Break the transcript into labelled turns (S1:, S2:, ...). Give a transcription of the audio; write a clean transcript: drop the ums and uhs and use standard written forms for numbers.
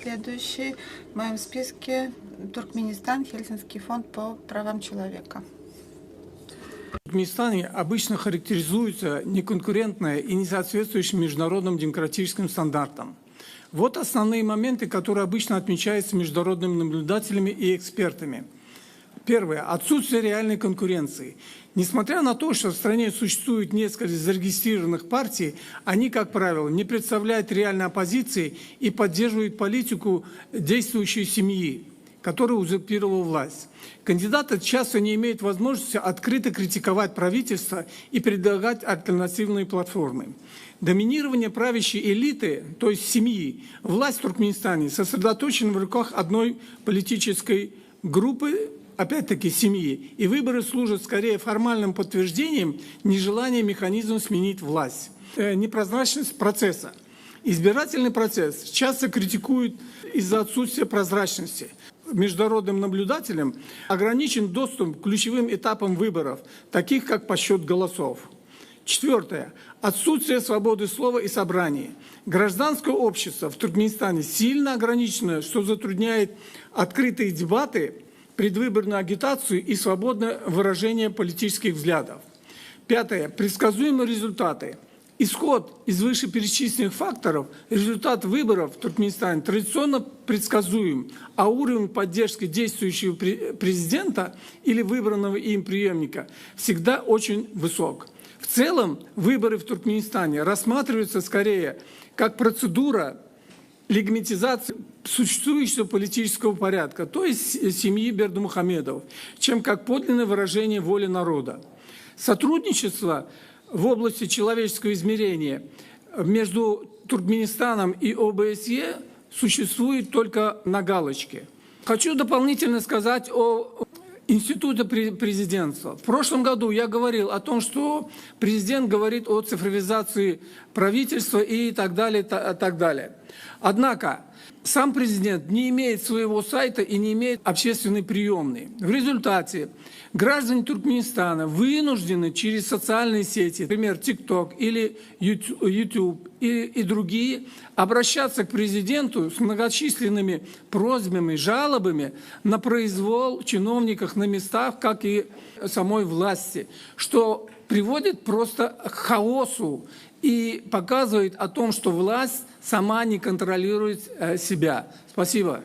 S1: Следующий в моем списке Туркменистан, Хельсинский фонд по правам человека.
S2: В Туркменистане обычно характеризуется неконкурентное и не соответствующим международным демократическим стандартам. Вот основные моменты, которые обычно отмечаются международными наблюдателями и экспертами. Первое. Отсутствие реальной конкуренции. Несмотря на то, что в стране существует несколько зарегистрированных партий, они, как правило, не представляют реальной оппозиции и поддерживают политику действующей семьи, которая узурпировала власть. Кандидаты часто не имеют возможности открыто критиковать правительство и предлагать альтернативные платформы. Доминирование правящей элиты, то есть семьи, власть в Туркменистане сосредоточена в руках одной политической группы, опять-таки семьи, и выборы служат скорее формальным подтверждением нежелания механизма сменить власть. Непрозрачность процесса. Избирательный процесс часто критикуют из-за отсутствия прозрачности. Международным наблюдателям ограничен доступ к ключевым этапам выборов, таких как подсчет голосов. Четвертое. Отсутствие свободы слова и собраний. Гражданское общество в Туркменистане сильно ограничено, что затрудняет открытые дебаты, предвыборную агитацию и свободное выражение политических взглядов. Пятое. Предсказуемые результаты. Исход из вышеперечисленных факторов, результат выборов в Туркменистане традиционно предсказуем, а уровень поддержки действующего президента или выбранного им преемника всегда очень высок. В целом, выборы в Туркменистане рассматриваются скорее как процедура легитимизации существующего политического порядка, то есть семьи Бердымухамедовых, чем как подлинное выражение воли народа. Сотрудничество в области человеческого измерения между Туркменистаном и ОБСЕ существует только на галочке. Хочу дополнительно сказать о институте президентства. В прошлом году я говорил о том, что президент говорит о цифровизации правительства и так далее, так далее. Однако сам президент не имеет своего сайта и не имеет общественной приемной. В результате граждане Туркменистана вынуждены через социальные сети, например, TikTok или YouTube и другие, обращаться к президенту с многочисленными просьбами, жалобами на произвол чиновников на местах, как и самой власти, что приводит просто к хаосу и показывает о том, что власть сама не контролирует себя. Спасибо.